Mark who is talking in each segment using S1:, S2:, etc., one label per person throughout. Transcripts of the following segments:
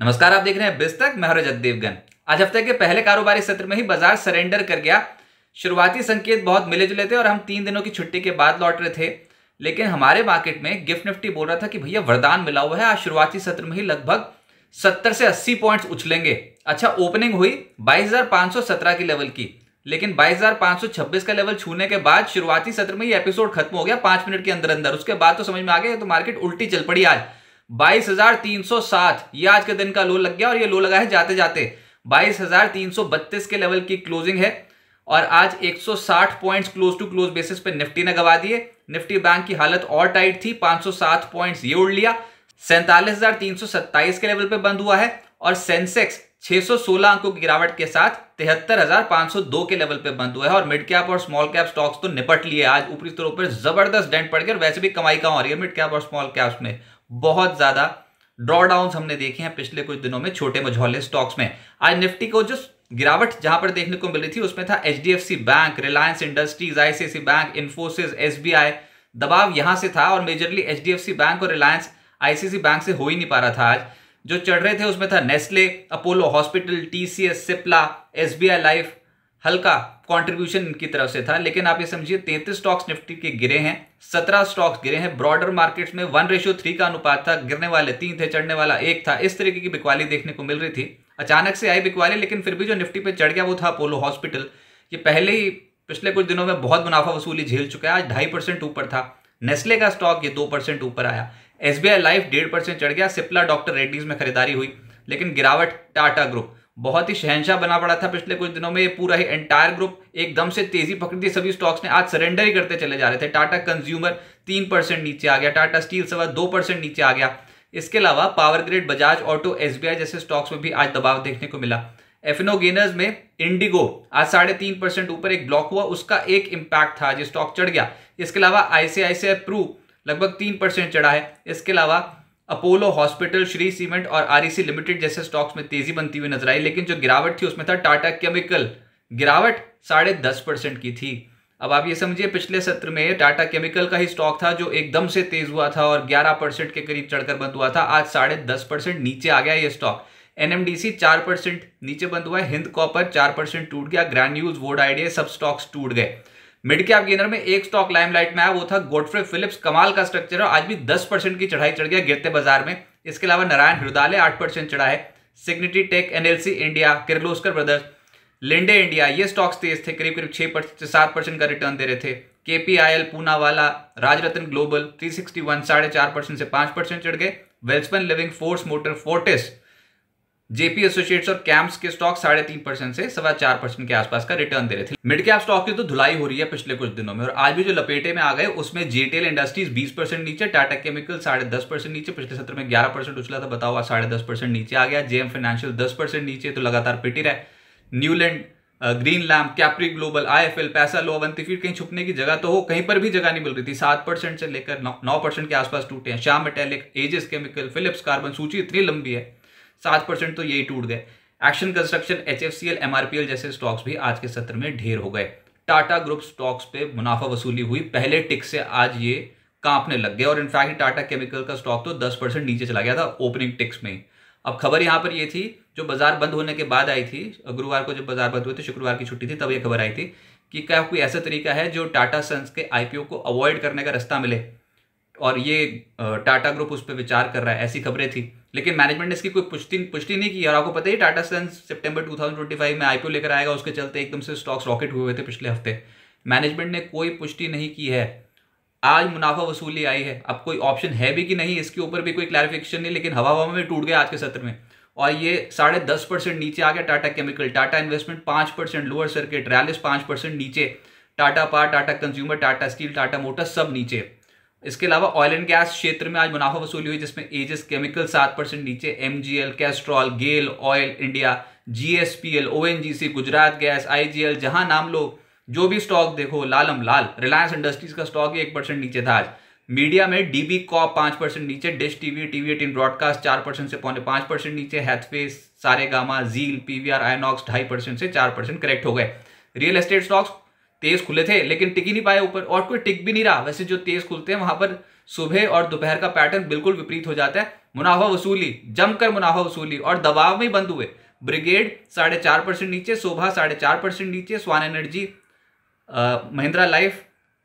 S1: नमस्कार, आप देख रहे हैं बिस्तक। मैं रजत देवगन। आज हफ्ते के पहले कारोबारी सत्र में ही बाजार सरेंडर कर गया। शुरुआती संकेत बहुत मिले जुले थे और हम 3 दिनों की छुट्टी के बाद लौट रहे थे, लेकिन हमारे मार्केट में गिफ्ट निफ्टी बोल रहा था कि भैया वरदान मिला हुआ है, आज शुरुआती सत्र में ही लगभग 70 से 80 पॉइंट्स उछलेंगे। अच्छा, ओपनिंग हुई 22,517 की लेवल की, लेकिन 22,526 का लेवल छूने के बाद शुरुआती सत्र में ये एपिसोड खत्म हो गया 5 मिनट के अंदर अंदर। उसके बाद तो समझ में आ गया तो मार्केट उल्टी चल पड़ी। आज 22,307 ये आज के दिन का लो लग गया और ये लो लगा है जाते जाते 22,332 के लेवल की क्लोजिंग है। और आज 160 points close to close basis पे निफ्टी ने गवा दिए। निफ्टी बैंक की हालत और टाइट थी, 507 पॉइंट्स ये उड़ लिया। 47,327 के लेवल पे बंद हुआ है और सेंसेक्स 616 अंकों की गिरावट के साथ 73,502 के लेवल पे बंद हुआ है। और मिड कैप और स्मॉल कैप स्टॉक्स तो निपट लिए आज, ऊपरी स्तरों पर जबरदस्त डेंट पड़ गया। वैसे भी कमाई कम हो रही है मिड कैप और स्मॉल कैप्स में। बहुत ज्यादा ड्रॉडाउन हमने देखे हैं पिछले कुछ दिनों में छोटे मझौले स्टॉक्स में। आज निफ्टी को जो गिरावट जहां पर देखने को मिली थी उसमें था HDFC bank, Reliance industries, ICIC bank, Infosys, SBI. दबाव यहां से था और मेजरली एचडीएफसी बैंक और रिलायंस आईसीआईसी बैंक से हो ही नहीं पा रहा था। आज जो चढ़ रहे थे उसमें था Nestle, Apollo hospital, TCS, Cipla, SBI life. हल्का कंट्रीब्यूशन इनकी तरफ से था, लेकिन आप ये समझिए 33 स्टॉक्स निफ्टी के गिरे हैं, 17 स्टॉक्स गिरे हैं। ब्रॉडर मार्केट्स में 1:3 का अनुपात था, गिरने वाले 3 थे, चढ़ने वाला 1 था। इस तरीके की बिकवाली देखने को मिल रही थी। अचानक से आई बिकवाली, लेकिन फिर भी जो निफ्टी पे चढ़ गया वो था अपोलो हॉस्पिटल। ये पहले ही पिछले कुछ दिनों में बहुत मुनाफा वसूली झेल चुका है, आज 2.5% ऊपर था। नेस्ले का स्टॉक ये 2% ऊपर आया। एसबीआई लाइफ 1.5% चढ़ गया। सिप्ला, डॉक्टर रेड्डीज में खरीदारी हुई, लेकिन गिरावट टाटा ग्रुप बहुत ही शहंशाह बना पड़ा था पिछले कुछ दिनों में। ये पूरा ही एंटायर ग्रुप एकदम से तेजी पकड़ी थी। सभी स्टॉक्स ने आज सरेंडर ही करते चले जा रहे थे। टाटा कंज्यूमर 3% नीचे आ गया, टाटा स्टील 2% नीचे आ गया। इसके अलावा power grid, Bajaj auto, SBI जैसे स्टॉक्स में भी आज दबाव देखने को मिला। एफएनओ गेनर्स में इंडिगो आज 3.5% ऊपर एक ब्लॉक हुआ, उसका एक इंपैक्ट था, जो स्टॉक चढ़ गया। इसके अलावा आईसीआईसीआई प्रू लगभग 3% चढ़ा है। इसके अलावा अपोलो हॉस्पिटल, श्री सीमेंट और आरईसी लिमिटेड जैसे स्टॉक्स में तेजी बनती हुई नजर आई। लेकिन जो गिरावट थी उसमें था टाटा केमिकल, गिरावट 10.5% की थी। अब आप ये समझिए पिछले सत्र में टाटा केमिकल का ही स्टॉक था जो एकदम से तेज हुआ था और 11% के करीब चढ़कर बंद हुआ था। आज 10.5% नीचे आ गया ये स्टॉक। एनएमडीसी 4% नीचे बंद हुआ है। हिंद कॉपर 4% टूट गया। ग्रैन्यूल्स, वोड आइडिया सब स्टॉक्स टूट गए। मिड कैप गेनर में एक स्टॉक लाइमलाइट में आया, वो था गॉडफ्रे फिलिप्स। कमाल का स्ट्रक्चर है, आज भी 10% की चढ़ाई चढ़ गया गिरते बाजार में। इसके अलावा नारायण हृदयालय 8% चढ़ा है। Cigniti tech, NLC India, Kirloskar brothers, Linde India ये स्टॉक्स तेज थे, करीब 6% से 7% का रिटर्न दे रहे थे। केपीआईएल, पूनावाला, राजरत्न ग्लोबल 361 4.5% से 5% चढ़ गए। Welspun living, force motor, Fortis, JP associates और कैंप्स के स्टॉक 3.5% से 4.25% के आसपास का रिटर्न दे रहे थे। मिड कैप स्टॉक की तो धुलाई हो रही है पिछले कुछ दिनों में, और आज भी जो लपेटे में आ गए उसमें जेटीएल इंडस्ट्रीज 20% नीचे, टाटा केमिकल 10.5% नीचे। पिछले सत्र में 11% उछला था, बताओ 10.5% नीचे आ गया। जेएम फाइनेंशियल 10% नीचे, तो लगातार पिट ही रहा है। Newland, green lamp, Capri global, IFL, Paisalo, Avanti feed, कहीं छुपने की जगह तो हो, कहीं पर भी जगह नहीं मिल रही थी। 7% से लेकर 9% के आसपास टूटे हैं। Shyam metallic, Aegis chemical, Phillips carbon, सूची इतनी लंबी है, 7% तो यही टूट गए। एक्शन कंस्ट्रक्शन, एचएफसीएल, एमआरपीएल जैसे स्टॉक्स भी आज के सत्र में ढेर हो गए। टाटा ग्रुप स्टॉक्स पे मुनाफा वसूली हुई, पहले टिक से आज ये कांपने लग गए। और इनफैक्ट टाटा केमिकल का स्टॉक तो 10% नीचे चला गया था ओपनिंग टिक्स में। अब खबर यहां पर ये थी, जो बाजार बंद होने के बाद आई थी, गुरुवार को जब बाजार बंद हुए थे, शुक्रवार की छुट्टी थी, तब ये खबर आई थी कि क्या कोई ऐसा तरीका है जो टाटा सन्स के आईपीओ को अवॉइड करने का रास्ता मिले, और ये टाटा ग्रुप उस पर विचार कर रहा है, ऐसी खबरें थी। लेकिन मैनेजमेंट ने इसकी कोई पुष्टि नहीं की। और आपको पता ही टाटा सन्स सितंबर 2025 में आईपीओ लेकर आएगा, उसके चलते एकदम से स्टॉक्स रॉकेट हुए थे पिछले हफ्ते। मैनेजमेंट ने कोई पुष्टि नहीं की है। आज मुनाफा वसूली आई है, अब कोई ऑप्शन है भी कि नहीं इसके ऊपर भी कोई क्लैरिफिकेशन नहीं, लेकिन हवा में टूट गया आज के सत्र में। और ये 10.5% नीचे आ गया Tata chemical. Tata investment 5% lower circuit, Rallis 5% नीचे, Tata power, Tata consumer, Tata steel, Tata Motors सब नीचे। इसके अलावा ऑयल एंड गैस क्षेत्र में आज मुनाफा वसूली हुई, जिसमें एजिस केमिकल 7% नीचे, MGL, Castrol, GAIL oil India, GSPL, ONGC, Gujarat gas, IGL, जहां नाम लो, जो भी स्टॉक देखो लालम लाल। रिलायंस इंडस्ट्रीज का स्टॉक ही 1% नीचे था आज। मीडिया में डीबी कॉप 5% नीचे, डिश टीवी, टीवी 18 ब्रॉडकास्ट 4% से 5.5% नीचे, हैथफेस, सारेगामा, जील, पीवीआर, आइनॉक्स 2.5% से 4% करेक्ट हो गए। रियल एस्टेट स्टॉक्स तेज खुले थे लेकिन टिक ही नहीं पाए ऊपर, और कोई टिक भी नहीं रहा। वैसे जो तेज खुलते हैं वहां पर सुबह और दोपहर का पैटर्न बिल्कुल विपरीत हो जाता है। मुनाफा वसूली, जमकर मुनाफा वसूली और दबाव में बंद हुए। ब्रिगेड 4.5% नीचे, शोभा 4.5% नीचे, Swan energy, Mahindra life,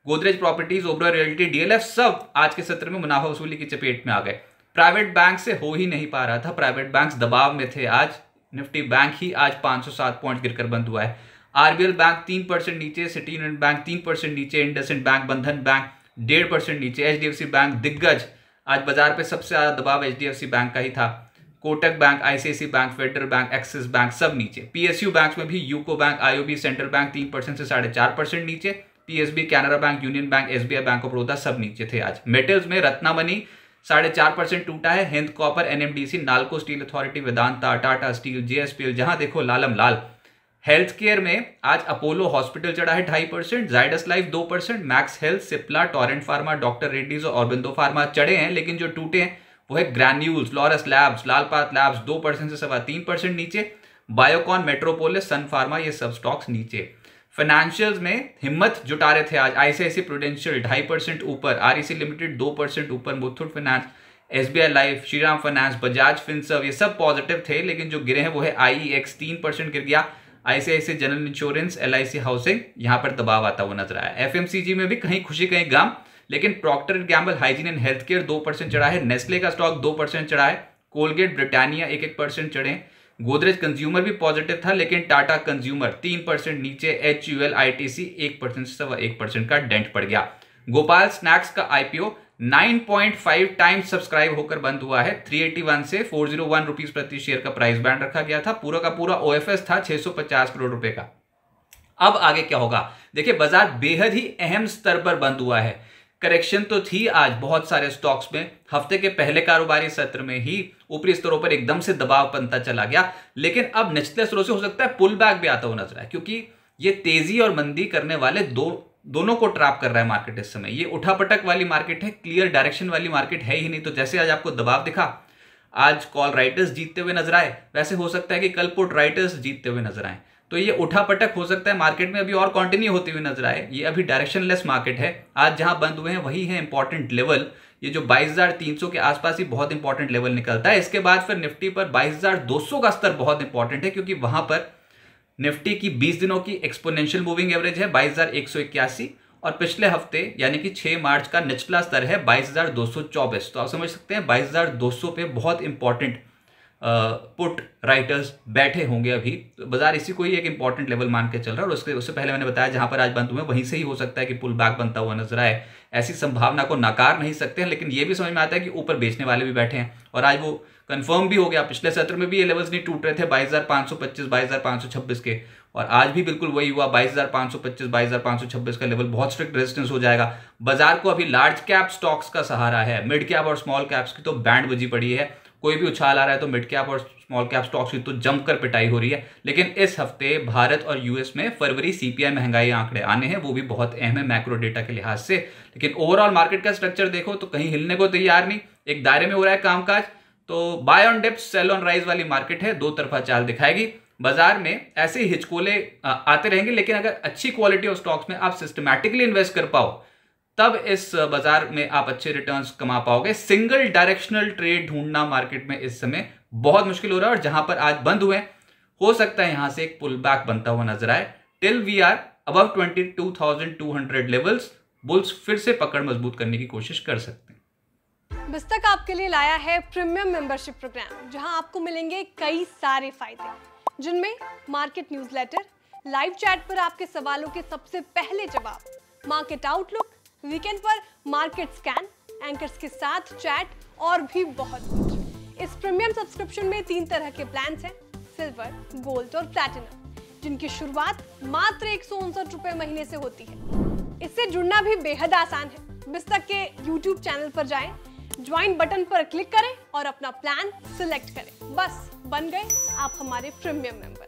S1: Godrej properties, Oberoi realty, DLF सब आज के सत्र में मुनाफा वसूली की चपेट में आ गए। प्राइवेट बैंक से हो ही नहीं पा रहा था, प्राइवेट बैंक्स दबाव में थे। आज निफ्टी बैंक ही आज 507 पॉइंट गिरकर बंद हुआ है। आरबीएल बैंक 3% नीचे, सिटी यूनियन बैंक 3% नीचे, इंडसइंड बैंक, बंधन बैंक 1.5% नीचे, एचडीएफसी बैंक दिग्गज, आज बाजार पे सबसे ज्यादा दबाव एचडीएफसी बैंक का ही था। Kotak bank, ICIC bank, federal bank, axis bank सब नीचे। पीएसयू बैंक में भी UCO bank, IOB, central bank 3% से 4.5% नीचे, PSB, Canara bank, union bank, SBI, bank of Baroda सब नीचे थे। आज मेटल्स में रत्नामनी 4.5% टूटा है, Hind copper, NMDC, NALCO steel authority, Vedanta, Tata steel, JSPL, जहां देखो लालम लाल। हेल्थ केयर में आज अपोलो हॉस्पिटल चढ़ा है 2.5%, Zydus life 2%, max health, Cipla, Torrent pharma, doctor Reddy's और ऑरबिंदो फार्मा चढ़े हैं, लेकिन जो टूटे हैं वो है ग्रैन्यूल्स, लॉरस लैब्स, लालपात लैब्स 2% से 3.25% नीचे, बायोकॉन, मेट्रोपोलिस, सन फार्मा ये सब स्टॉक्स नीचे। फाइनेंशियल्स में हिम्मत जुटा रहे थे आज, आईसीआईसी प्रूडेंशियल 2.5% ऊपर, आरईसी लिमिटेड 2% ऊपर, Muthoot finance, SBI life, Shriram finance, Bajaj Finserv ये सब पॉजिटिव थे, लेकिन जो गिरे हैं वो है आईईएक्स 3% गिर गया, ICICI general insurance, LIC housing यहां पर दबाव आता हुआ नजर आया। एफएमसीजी में भी कहीं खुशी कहीं गम, लेकिन Procter and Gamble, hygiene and health care 2% चढ़ा है, नेस्ले का स्टॉक 2% चढ़ा है, कोलगेट, ब्रिटानिया 1% चढ़े, गोदरेज कंज्यूमर भी पॉजिटिव था, लेकिन टाटा कंज्यूमर 3% नीचे, एचयूएल, आईटीसी 1% से 1% का डेंट पड़ गया। गोपाल स्नैक्स का आईपीओ 9.5 टाइम्स सब्सक्राइब होकर बंद हुआ है, 381 से 401 रुपीज प्रति शेयर का प्राइस बैंड रखा गया था, पूरा का पूरा ओएफएस था 650 करोड़ रुपए का। अब आगे क्या होगा, देखिए बाजार बेहद ही अहम स्तर पर बंद हुआ है। करेक्शन तो थी आज बहुत सारे स्टॉक्स में, हफ्ते के पहले कारोबारी सत्र में ही ऊपरी स्तरों पर एकदम से दबाव बनता चला गया, लेकिन अब निचले स्तरों से हो सकता है पुल बैक भी आता हुआ नजर आए, क्योंकि ये तेजी और मंदी करने वाले दोनों को ट्रैप कर रहा है मार्केट इस समय। ये उठापटक वाली मार्केट है, क्लियर डायरेक्शन वाली मार्केट है ही नहीं। तो जैसे आज आपको दबाव दिखा, आज कॉल राइटर्स जीतते हुए नजर आए, वैसे हो सकता है कि कल पुट राइटर्स जीतते हुए नजर आए। तो ये उठापटक हो सकता है मार्केट में अभी और कंटिन्यू होती हुई नजर आए। ये अभी डायरेक्शनलेस मार्केट है। आज जहां बंद हुए हैं वही है इंपॉर्टेंट लेवल, ये जो 22,300 के आसपास ही बहुत इंपॉर्टेंट लेवल निकलता है। इसके बाद फिर निफ्टी पर 22,200 का स्तर बहुत इंपॉर्टेंट है, क्योंकि वहां पर निफ्टी की 20 दिनों की एक्सपोनेंशियल मूविंग एवरेज है 22,181 और पिछले हफ्ते यानी कि 6 मार्च का निचला स्तर है 22,224। तो आप समझ सकते हैं 22,200 पे बहुत इंपॉर्टेंट पुट राइटर्स बैठे होंगे अभी। तो बाजार इसी को ही एक इंपॉर्टेंट लेवल मान के चल रहा है। और उससे पहले मैंने बताया जहां पर आज बंद हुए वहीं से ही हो सकता है कि पुल बैक बनता हुआ नजर आए। ऐसी संभावना को नकार नहीं सकते हैं, लेकिन ये भी समझ में आता है कि ऊपर बेचने वाले भी बैठे हैं और आज वो कंफर्म भी हो गया। पिछले सत्र में भी ये लेवल्स नहीं टूट रहे थे 22,525 22,526 के, और आज भी बिल्कुल वही हुआ 22,525 22,526 का लेवल बहुत स्ट्रिक्ट रेजिस्टेंस हो जाएगा। बाजार को अभी लार्ज कैप स्टॉक्स का सहारा है, मिड कैप और स्मॉल कैप्स की तो बैंड बजी पड़ी है। कोई भी उछाल आ रहा है तो मिड कैप और स्मॉल कैप स्टॉक्स की तो जमकर पिटाई हो रही है। लेकिन इस हफ्ते भारत और यूएस में फरवरी सीपीआई महंगाई आंकड़े आने हैं, वो भी बहुत अहम है मैक्रो डेटा के लिहाज से। लेकिन ओवरऑल मार्केट का स्ट्रक्चर देखो तो कहीं हिलने को तैयार नहीं, एक दायरे में हो रहा है कामकाज। तो buy on dips sell on rise वाली मार्केट है, दो तरफा चाल दिखाएगी। बाजार में ऐसे ही हिचकोले आते रहेंगे, लेकिन अगर अच्छी क्वालिटी ऑफ स्टॉक्स में आप सिस्टमैटिकली इन्वेस्ट कर पाओ तब इस बाजार में आप अच्छे रिटर्न्स कमा पाओगे। सिंगल डायरेक्शनल ट्रेड ढूंढना मार्केट में इस समय बहुत मुश्किल हो रहा है, और जहां पर आज बंद हुए हो सकता है यहां से एक पुल बैक बनता हुआ नजर आए। Till we are above 22,200 levels, bulls फिर से पकड़ मजबूत करने की कोशिश कर सकते हैं।
S2: बिस्तक आपके लिए लाया है प्रीमियम मेंबरशिप प्रोग्राम, जहां आपको मिलेंगे कई सारे फायदे, जिनमें मार्केट न्यूज़लेटर, लाइव चैट पर आपके सवालों के सबसे पहले जवाब, मार्केट आउटलुक, वीकेंड पर मार्केट स्कैन, एंकर्स के साथ चैट और भी बहुत कुछ। इस प्रीमियम सब्सक्रिप्शन में 3 तरह के प्लान्स हैं, सिल्वर, गोल्ड और प्लैटिनम, जिनकी शुरुआत मात्र 159 रुपए महीने से होती है। इससे जुड़ना भी बेहद आसान है। बिस्तक के YouTube चैनल पर जाएं, ज्वाइन बटन पर क्लिक करें और अपना प्लान सिलेक्ट करें। बस बन गए आप हमारे प्रीमियम मेंबर।